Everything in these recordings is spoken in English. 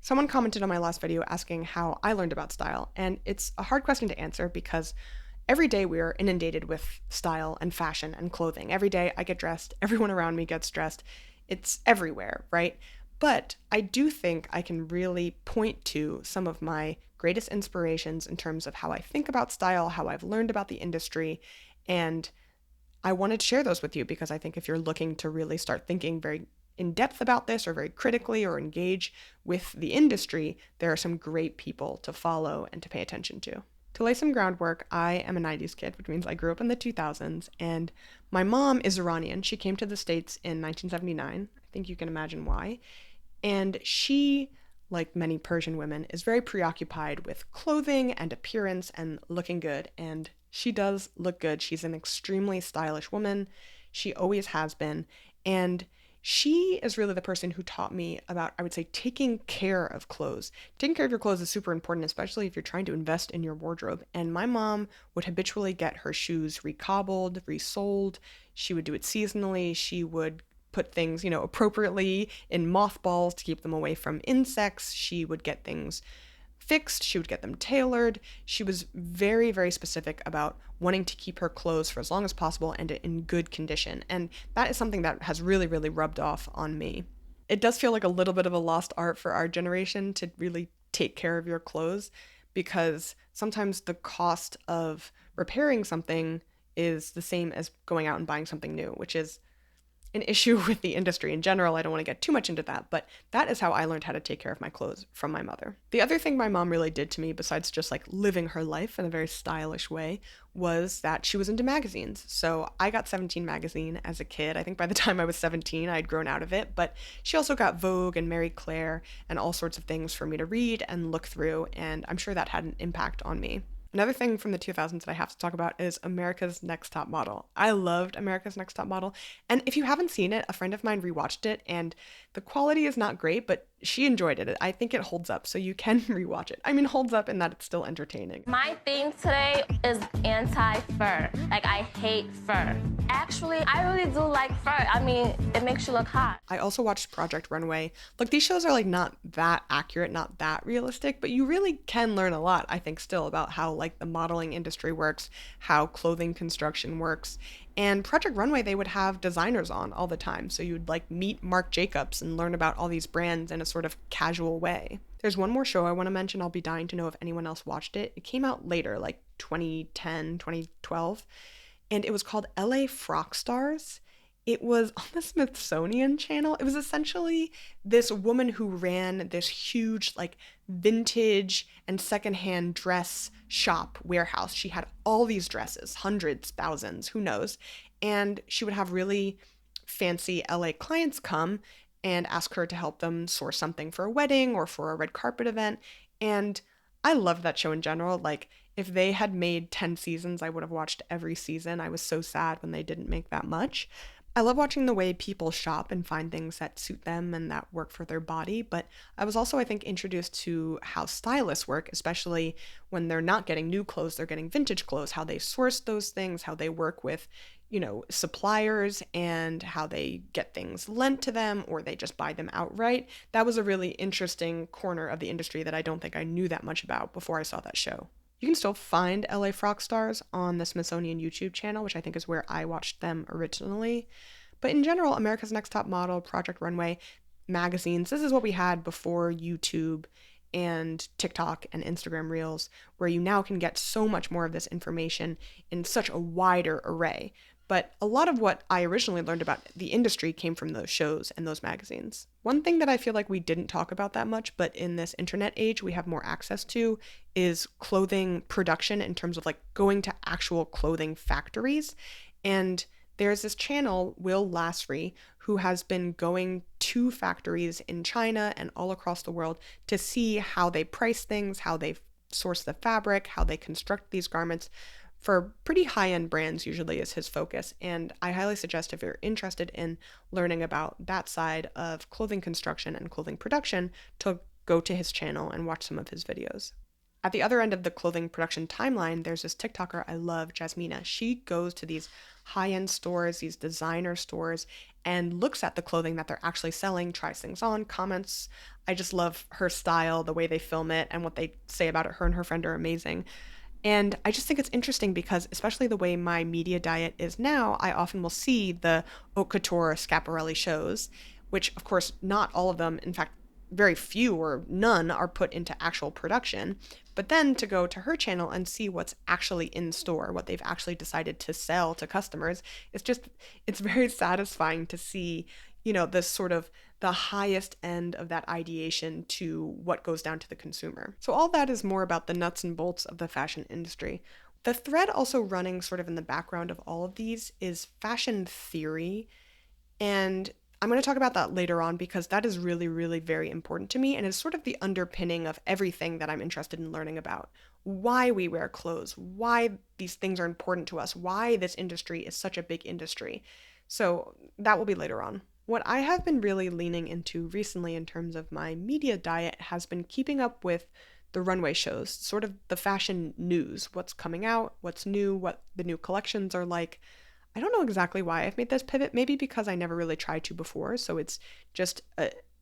Someone commented on my last video asking how I learned about style, and it's a hard question to answer because every day we are inundated with style and fashion and clothing. Every day I get dressed, everyone around me gets dressed. It's everywhere, right? But I do think I can really point to some of my greatest inspirations in terms of how I think about style, how I've learned about the industry, and I wanted to share those with you because I think if you're looking to really start thinking very in depth about this or very critically or engage with the industry, there are some great people to follow and to pay attention to. To lay some groundwork, I am a 90s kid, which means I grew up in the 2000s, and my mom is Iranian. She came to the States in 1979. I think you can imagine why. And she, like many Persian women, is very preoccupied with clothing and appearance and looking good. And she does look good. She's an extremely stylish woman. She always has been. And she is really the person who taught me about, I would say, taking care of clothes. Taking care of your clothes is super important, especially if you're trying to invest in your wardrobe. And my mom would habitually get her shoes recobbled, resoled. She would do it seasonally. She would put things, appropriately in mothballs to keep them away from insects. She would get things fixed. She would get them tailored. She was very, very specific about wanting to keep her clothes for as long as possible and in good condition. And that is something that has really, really rubbed off on me. It does feel like a little bit of a lost art for our generation to really take care of your clothes because sometimes the cost of repairing something is the same as going out and buying something new, which is an issue with the industry in general. I don't want to get too much into that, but that is how I learned how to take care of my clothes from my mother. The other thing my mom really did to me, besides just like living her life in a very stylish way, was that she was into magazines. So I got 17 magazine as a kid. I think by the time I was 17, I'd grown out of it, but she also got Vogue and Marie Claire and all sorts of things for me to read and look through, and I'm sure that had an impact on me. Another thing from the 2000s that I have to talk about is America's Next Top Model. I loved America's Next Top Model, and if you haven't seen it, a friend of mine rewatched it, and the quality is not great, but she enjoyed it. I think it holds up, so you can rewatch it. I mean, holds up in that it's still entertaining. My theme today is anti-fur. Like, I hate fur. Actually, I really do like fur. I mean, it makes you look hot. I also watched Project Runway. Look, these shows are like not that accurate, not that realistic, but you really can learn a lot, I think, still about how like the modeling industry works, how clothing construction works. And Project Runway, they would have designers on all the time. So you'd like meet Marc Jacobs and learn about all these brands in a sort of casual way. There's one more show I want to mention. I'll be dying to know if anyone else watched it. It came out later, like 2010, 2012. And it was called LA Frock Stars. It was on the Smithsonian Channel. It was essentially this woman who ran this huge, like, vintage and secondhand dress shop warehouse. She had all these dresses, hundreds, thousands, who knows. And she would have really fancy LA clients come and ask her to help them source something for a wedding or for a red carpet event. And I loved that show in general. Like, if they had made 10 seasons, I would have watched every season. I was so sad when they didn't make that much. I love watching the way people shop and find things that suit them and that work for their body, but I was also, I think, introduced to how stylists work, especially when they're not getting new clothes, they're getting vintage clothes, how they source those things, how they work with, suppliers, and how they get things lent to them or they just buy them outright. That was a really interesting corner of the industry that I don't think I knew that much about before I saw that show. You can still find LA Frock Stars on the Smithsonian YouTube channel, which I think is where I watched them originally. But in general, America's Next Top Model, Project Runway, magazines, this is what we had before YouTube and TikTok and Instagram Reels, where you now can get so much more of this information in such a wider array. But a lot of what I originally learned about the industry came from those shows and those magazines. One thing that I feel like we didn't talk about that much, but in this internet age we have more access to, is clothing production in terms of like going to actual clothing factories. And there's this channel, Will Lasry, who has been going to factories in China and all across the world to see how they price things, how they source the fabric, how they construct these garments. For pretty high-end brands usually is his focus, and I highly suggest if you're interested in learning about that side of clothing construction and clothing production to go to his channel and watch some of his videos. At the other end of the clothing production timeline, there's this TikToker I love, Jasmina. She goes to these high-end stores, these designer stores, and looks at the clothing that they're actually selling, tries things on, comments. I just love her style, the way they film it, and what they say about it. Her and her friend are amazing. And I just think it's interesting because, especially the way my media diet is now, I often will see the haute couture Schiaparelli shows, which, of course, not all of them, in fact, very few or none are put into actual production. But then to go to her channel and see what's actually in store, what they've actually decided to sell to customers, it's very satisfying to see, this sort of the highest end of that ideation to what goes down to the consumer. So all that is more about the nuts and bolts of the fashion industry. The thread also running sort of in the background of all of these is fashion theory. And I'm going to talk about that later on because that is really, really very important to me and is sort of the underpinning of everything that I'm interested in learning about. Why we wear clothes, why these things are important to us, why this industry is such a big industry. So that will be later on. What I have been really leaning into recently in terms of my media diet has been keeping up with the runway shows, sort of the fashion news, what's coming out, what's new, what the new collections are like. I don't know exactly why I've made this pivot, maybe because I never really tried to before, so it's just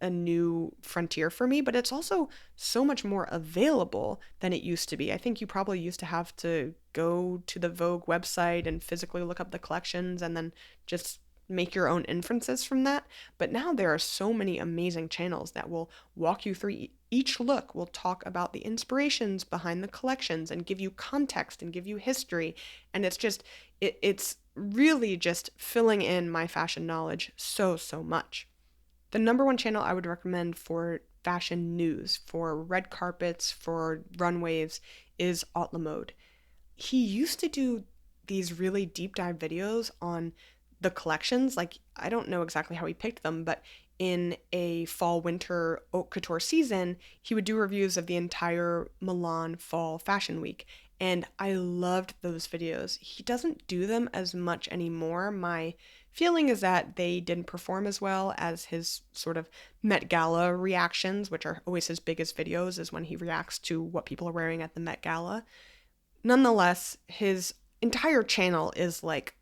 a new frontier for me, but it's also so much more available than it used to be. I think you probably used to have to go to the Vogue website and physically look up the collections and then just make your own inferences from that. But now there are so many amazing channels that will walk you through each look, will talk about the inspirations behind the collections and give you context and give you history. And it's really just filling in my fashion knowledge so much. The number one channel I would recommend for fashion news, for red carpets, for runways is Haute La Mode. He used to do these really deep dive videos on the collections. Like, I don't know exactly how he picked them, but in a fall winter haute couture season, he would do reviews of the entire Milan fall fashion week. And I loved those videos. He doesn't do them as much anymore. My feeling is that they didn't perform as well as his sort of Met Gala reactions, which are always his biggest videos, is when he reacts to what people are wearing at the Met Gala. Nonetheless, his entire channel is like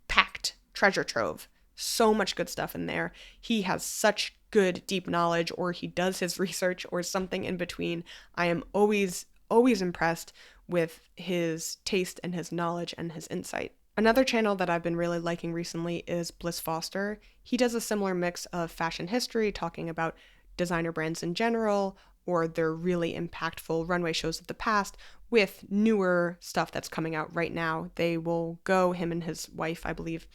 packed treasure trove. So much good stuff in there. He has such good deep knowledge, or he does his research, or something in between. I am always impressed with his taste and his knowledge and his insight. Another channel that I've been really liking recently is Bliss Foster. He does a similar mix of fashion history, talking about designer brands in general, or their really impactful runway shows of the past, with newer stuff that's coming out right now. They will go, him and his wife, I believe,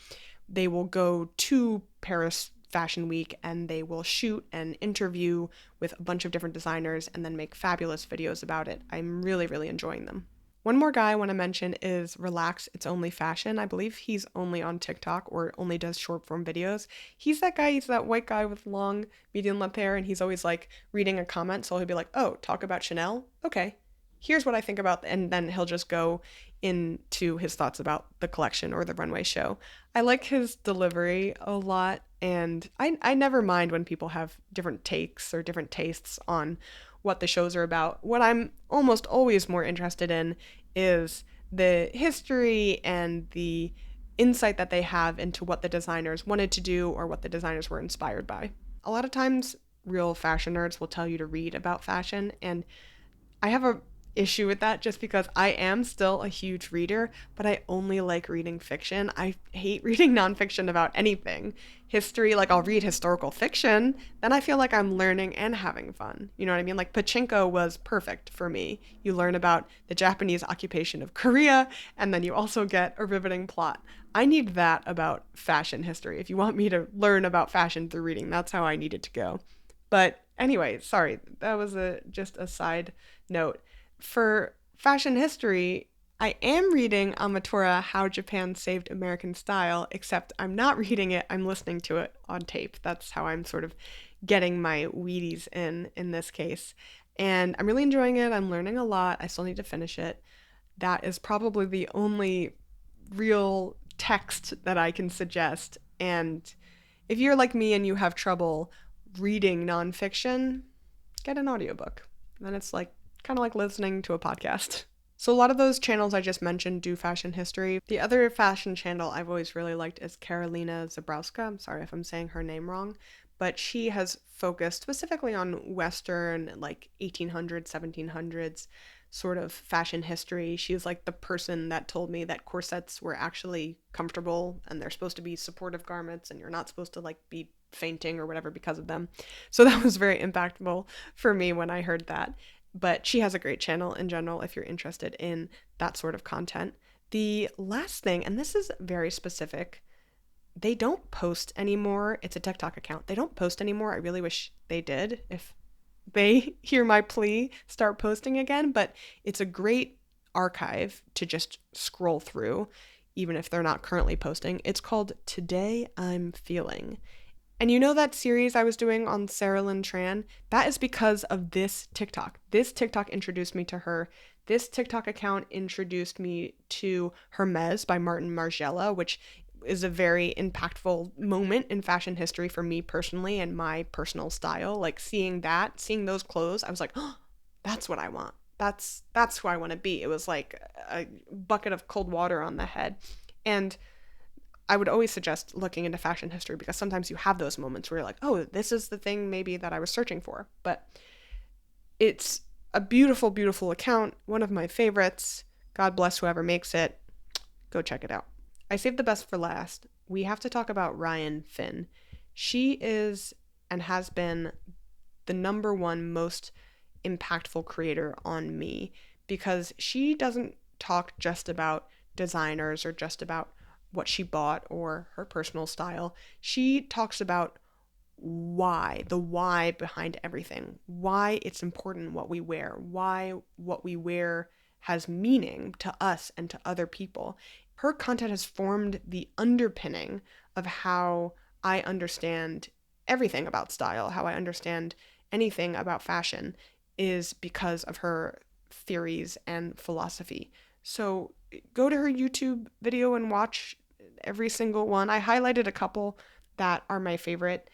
they will go to Paris Fashion Week and they will shoot an interview with a bunch of different designers and then make fabulous videos about it. I'm really, really enjoying them. One more guy I want to mention is Relax, It's Only Fashion. I believe he's only on TikTok or only does short form videos. He's that white guy with long, medium length hair, and he's always like reading a comment. So he'll be like, oh, talk about Chanel? Okay, here's what I think about, and then he'll just go into his thoughts about the collection or the runway show. I like his delivery a lot, and I never mind when people have different takes or different tastes on what the shows are about. What I'm almost always more interested in is the history and the insight that they have into what the designers wanted to do or what the designers were inspired by. A lot of times, real fashion nerds will tell you to read about fashion, and I have a issue with that just because I am still a huge reader, but I only like reading fiction. I hate reading nonfiction about anything. History, like I'll read historical fiction, then I feel like I'm learning and having fun. You know what I mean? Like Pachinko was perfect for me. You learn about the Japanese occupation of Korea, and then you also get a riveting plot. I need that about fashion history. If you want me to learn about fashion through reading, that's how I need it to go. But anyway, sorry, that was just a side note. For fashion history, I am reading Ametora, How Japan Saved American Style, except I'm not reading it, I'm listening to it on tape. That's how I'm sort of getting my Wheaties in this case. And I'm really enjoying it. I'm learning a lot. I still need to finish it. That is probably the only real text that I can suggest. And if you're like me and you have trouble reading nonfiction, get an audiobook. Then it's like kind of like listening to a podcast. So a lot of those channels I just mentioned do fashion history. The other fashion channel I've always really liked is Karolina Zebrowska. I'm sorry if I'm saying her name wrong, but she has focused specifically on Western, like 1800s, 1700s sort of fashion history. She's like the person that told me that corsets were actually comfortable and they're supposed to be supportive garments and you're not supposed to like be fainting or whatever because of them. So that was very impactful for me when I heard that. But she has a great channel in general if you're interested in that sort of content. The last thing, and this is very specific, they don't post anymore. It's a TikTok account. They don't post anymore. I really wish they did. If they hear my plea, start posting again. But it's a great archive to just scroll through, even if they're not currently posting. It's called Today I'm Feeling. And you know that series I was doing on Sarah Lynn Tran? That is because of this TikTok. This TikTok introduced me to her. This TikTok account introduced me to Hermes by Martin Margiela, which is a very impactful moment in fashion history for me personally and my personal style. Like seeing that, seeing those clothes, I was like, oh, that's what I want. That's who I want to be. It was like a bucket of cold water on the head. And I would always suggest looking into fashion history because sometimes you have those moments where you're like, oh, this is the thing maybe that I was searching for. But it's a beautiful, beautiful account, one of my favorites. God bless whoever makes it. Go check it out. I saved the best for last. We have to talk about Ryan Finn. She is and has been the number one most impactful creator on me because she doesn't talk just about designers or just about what she bought or her personal style. She talks about why, the why behind everything, why it's important what we wear, why what we wear has meaning to us and to other people. Her content has formed the underpinning of how I understand everything about style, how I understand anything about fashion is because of her theories and philosophy. So go to her YouTube video and watch every single one. I highlighted a couple that are my favorite.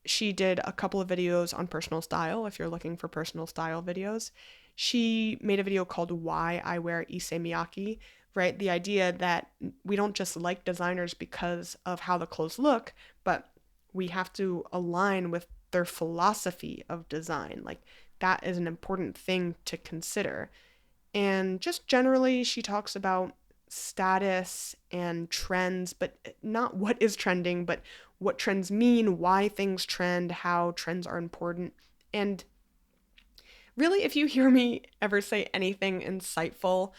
She did a couple of videos on personal style if you're looking for personal style videos. She made a video called Why I Wear Issey Miyake, right? The idea that we don't just like designers because of how the clothes look, but we have to align with their philosophy of design. Like that is an important thing to consider. And just generally, she talks about status and trends, but not what is trending, but what trends mean, why things trend, how trends are important. And really, if you hear me ever say anything insightful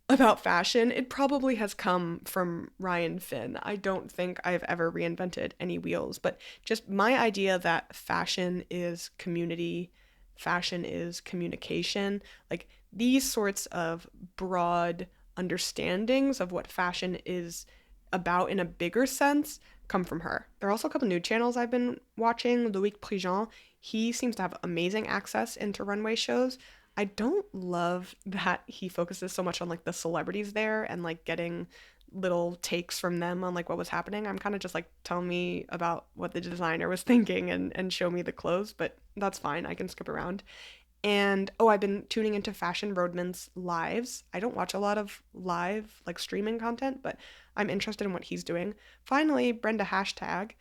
about fashion, it probably has come from Ryan Finn. I don't think I've ever reinvented any wheels, but just my idea that fashion is community, fashion is communication, like these sorts of broad understandings of what fashion is about in a bigger sense come from her. There are also a couple new channels I've been watching. Loic Prigent, he seems to have amazing access into runway shows. I don't love that he focuses so much on like the celebrities there and like getting little takes from them on like what was happening. I'm kind of just like, tell me about what the designer was thinking and show me the clothes, but that's fine. I can skip around. And oh, I've been tuning into Fashion Roadman's lives. I don't watch a lot of live like streaming content, but I'm interested in what he's doing. Finally, Brenda Hashtag,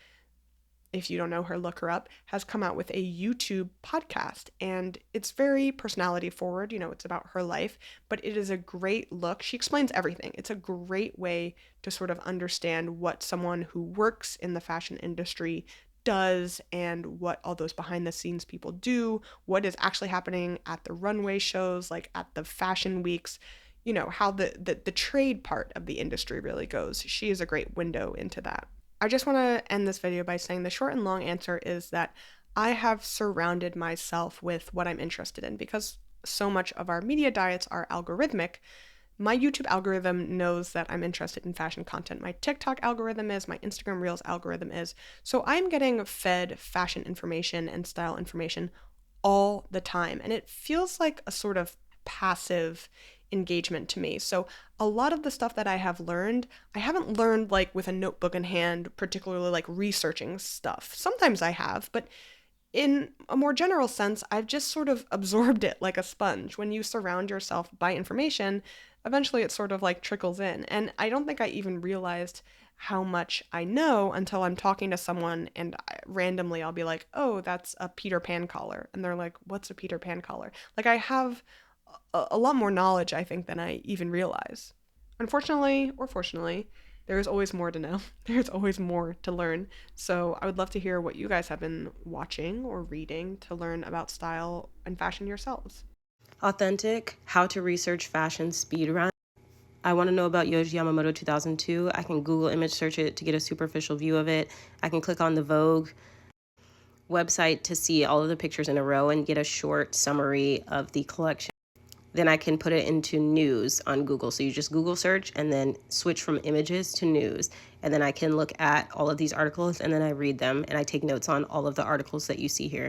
if you don't know her, look her up, has come out with a YouTube podcast. And it's very personality forward. You know, it's about her life, but it is a great look. She explains everything. It's a great way to sort of understand what someone who works in the fashion industry does and what all those behind the scenes people do, what is actually happening at the runway shows, like at the fashion weeks, you know, how the trade part of the industry really goes. She is a great window into that. I just want to end this video by saying the short and long answer is that I have surrounded myself with what I'm interested in because so much of our media diets are algorithmic. My YouTube algorithm knows that I'm interested in fashion content. My TikTok algorithm is, my Instagram Reels algorithm is. So I'm getting fed fashion information and style information all the time. And it feels like a sort of passive engagement to me. So a lot of the stuff that I have learned, I haven't learned like with a notebook in hand, particularly like researching stuff. Sometimes I have, but In a more general sense, I've just sort of absorbed it like a sponge. When you surround yourself by information, eventually it sort of like trickles in. And I don't think I even realized how much I know until I'm talking to someone and randomly I'll be like, oh, that's a Peter Pan collar. And they're like, what's a Peter Pan collar? Like I have a lot more knowledge, I think, than I even realize. Unfortunately, or fortunately, there's always more to know. There's always more to learn. So I would love to hear what you guys have been watching or reading to learn about style and fashion yourselves. Authentic, how to research fashion speedrun. I want to know about Yohji Yamamoto 2002. I can Google image search it to get a superficial view of it. I can click on the Vogue website to see all of the pictures in a row and get a short summary of the collection. Then I can put it into news on Google. So you just Google search and then switch from images to news. And then I can look at all of these articles and then I read them and I take notes on all of the articles that you see here.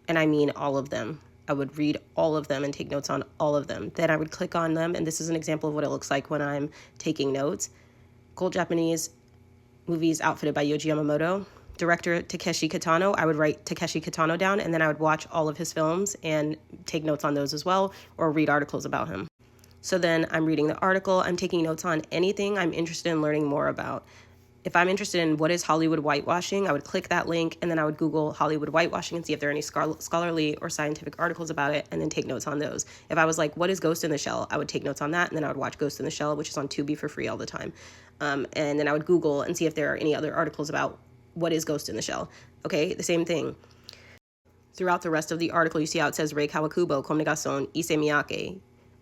And I mean all of them. I would read all of them and take notes on all of them. Then I would click on them, and this is an example of what it looks like when I'm taking notes. Gold Japanese movies outfitted by Yohji Yamamoto. Director Takeshi Kitano, I would write Takeshi Kitano down, and then I would watch all of his films and take notes on those as well, or read articles about him. So then I'm reading the article, I'm taking notes on anything I'm interested in learning more about. If I'm interested in what is Hollywood whitewashing, I would click that link and then I would Google Hollywood whitewashing and see if there are any scholarly or scientific articles about it and then take notes on those. If I was like, what is Ghost in the Shell? I would take notes on that and then I would watch Ghost in the Shell, which is on Tubi for free all the time. And then I would Google and see if there are any other articles about what is Ghost in the Shell. Okay, the same thing. Throughout the rest of the article, you see how it says Rei Kawakubo, Comme des Garçons, issey miyake.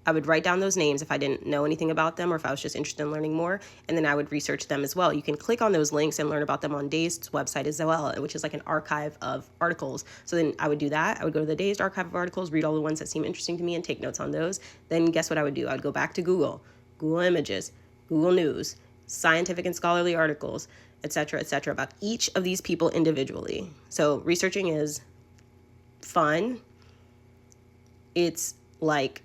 I would write down those names if I didn't know anything about them or if I was just interested in learning more, and then I would research them as well. You can click on those links and learn about them on Dazed's website as well, which is like an archive of articles. So then I would do that. I would go to the Dazed archive of articles, read all the ones that seem interesting to me, and take notes on those. Then guess what I would do? I would go back to Google Images, Google News, scientific and scholarly articles, etc., about each of these people individually. So researching is fun. It's like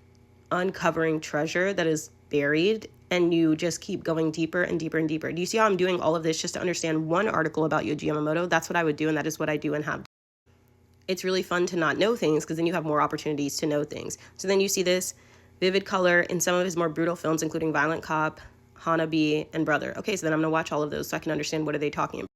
uncovering treasure that is buried, and you just keep going deeper and deeper and deeper. Do you see how I'm doing all of this just to understand one article about Yohji Yamamoto? That's what I would do, and that is what I do and have. It's really fun to not know things because then you have more opportunities to know things. So then you see this vivid color in some of his more brutal films, including Violent Cop, Hanabi, and Brother. Okay, so then I'm going to watch all of those so I can understand what are they talking about.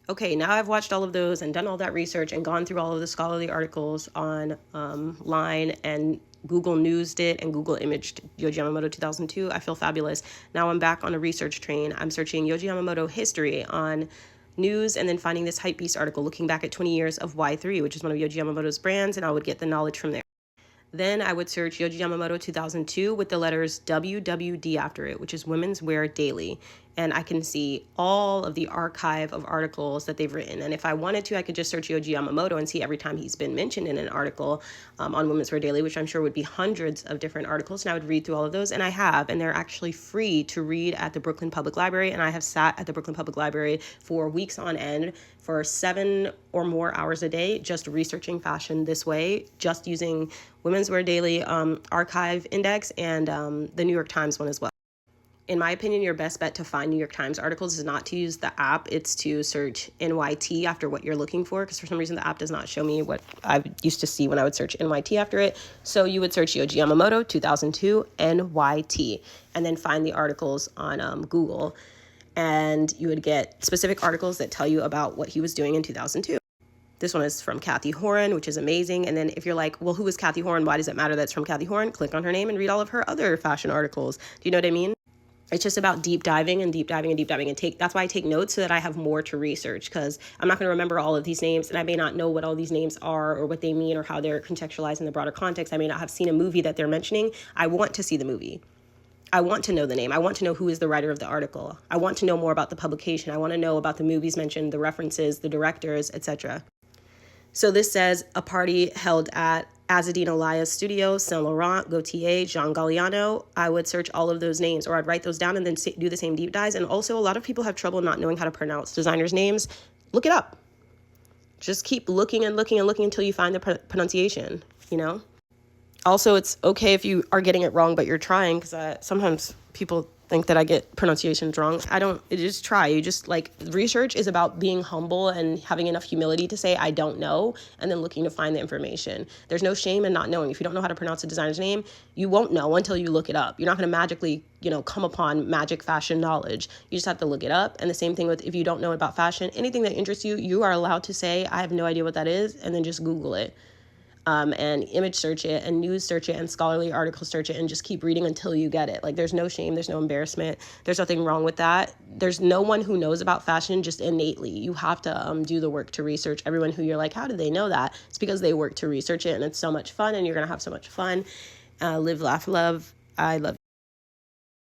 Okay, now I've watched all of those and done all that research and gone through all of the scholarly articles on line and Google Newsed it and Google imaged Yohji Yamamoto 2002. I feel fabulous. Now I'm back on a research train. I'm searching Yohji Yamamoto history on news and then finding this Hypebeast article looking back at 20 years of Y3, which is one of Yohji Yamamoto's brands, and I would get the knowledge from there. Then I would search Yohji Yamamoto 2002 with the letters WWD after it, which is Women's Wear Daily. And I can see all of the archive of articles that they've written. And if I wanted to, I could just search Yohji Yamamoto and see every time he's been mentioned in an article on Women's Wear Daily, which I'm sure would be hundreds of different articles. And I would read through all of those. And I have, and they're actually free to read at the Brooklyn Public Library. And I have sat at the Brooklyn Public Library for weeks on end for 7 or more hours a day, just researching fashion this way, just using Women's Wear Daily archive index and the New York Times one as well. In my opinion, your best bet to find New York Times articles is not to use the app. It's to search NYT after what you're looking for, because for some reason the app does not show me what I used to see when I would search NYT after it. So you would search Yohji Yamamoto 2002 NYT and then find the articles on Google, and you would get specific articles that tell you about what he was doing in 2002. This one is from Kathy Horan, which is amazing. And then if you're like, well, who is Kathy Horan? Why does it matter that's from Kathy Horan? Click on her name and read all of her other fashion articles. Do you know what I mean? It's just about deep diving and deep diving and deep diving and that's why I take notes so that I have more to research, because I'm not going to remember all of these names and I may not know what all these names are or what they mean or how they're contextualized in the broader context. I may not have seen a movie that they're mentioning. I want to see the movie. I want to know the name. I want to know who is the writer of the article. I want to know more about the publication. I want to know about the movies mentioned, the references, the directors, etc. So this says a party held at Azzedine Olaya's studio, Saint Laurent, Gaultier, Jean Galliano. I would search all of those names, or I'd write those down and then do the same deep dives. And also, a lot of people have trouble not knowing how to pronounce designers' names. Look it up. Just keep looking and looking and looking until you find the pronunciation, you know? Also, it's okay if you are getting it wrong, but you're trying, because sometimes people think that I get pronunciations wrong. I don't, just try. You just like, research is about being humble and having enough humility to say, I don't know, and then looking to find the information. There's no shame in not knowing. If you don't know how to pronounce a designer's name, you won't know until you look it up. You're not going to magically, come upon magic fashion knowledge. You just have to look it up. And the same thing with, if you don't know about fashion, anything that interests you, you are allowed to say, I have no idea what that is, and then just Google it. And image search it and news search it and scholarly article search it and just keep reading until you get it. Like, there's no shame, there's no embarrassment, there's nothing wrong with that. There's no one who knows about fashion just innately. You have to do the work to research. Everyone who you're like, how did they know that? It's because they work to research it, and it's so much fun, and you're gonna have so much fun. Live, laugh, love. I love you.